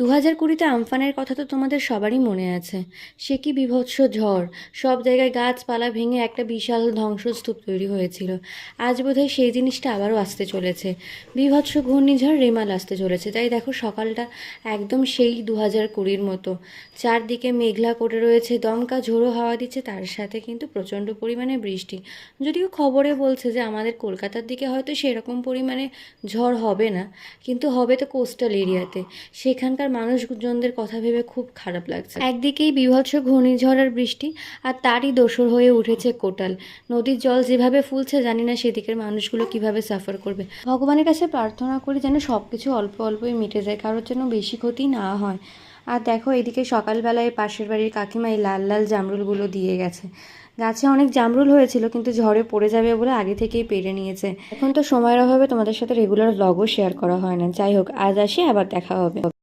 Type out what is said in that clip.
2020-তে আমফানের কথা তো তোমাদের সবারই মনে আছে। সে কি বীভৎস ঝড়! সব জায়গায় গাছপালা ভেঙে একটা বিশাল ধ্বংসস্তূপ তৈরি হয়েছিল। আজ বোধহয় সেই জিনিসটা আবারও আসতে চলেছে। বীভৎস ঘূর্ণিঝড় রেমাল আসতে চলেছে। তাই দেখো সকালটা একদম সেই 2020-র মতো। চারদিকে মেঘলা করে রয়েছে, দমকা ঝোড়ো হাওয়া দিচ্ছে, তার সাথে কিন্তু প্রচণ্ড পরিমাণে বৃষ্টি। যদিও খবরে বলছে যে আমাদের কলকাতার দিকে হয়তো সেরকম পরিমাণে ঝড় হবে না, কিন্তু হবে তো কোস্টাল এরিয়াতে। সেখানকার মানুষজনদের কথা ভেবে খুব খারাপ লাগছে। একদিকেই বীভৎস ঘূর্ণিঝড় আর বৃষ্টি, আর তারই দোসর হয়ে উঠেছে কোটাল। নদীর জল যেভাবে ফুলছে, জানি না সেদিকের মানুষগুলো কিভাবে সাফার করবে। ভগবানের কাছে প্রার্থনা করি যেন সব কিছু অল্প অল্পই মিটে যায়, কারোর জন্য বেশি ক্ষতি না হয়। আর দেখো এদিকে সকালবেলায় পাশের বাড়ির কাকিমা এই লাল লাল জামরুলগুলো দিয়ে গেছে। গাছে অনেক জামরুল হয়েছিল, কিন্তু ঝড়ে পড়ে যাবে বলে আগে থেকেই পেরে নিয়েছে। এখন তো সময়ের অভাবে তোমাদের সাথে রেগুলার ব্লগও শেয়ার করা হয় না। যাই হোক, আজ আসি, আবার দেখা হবে।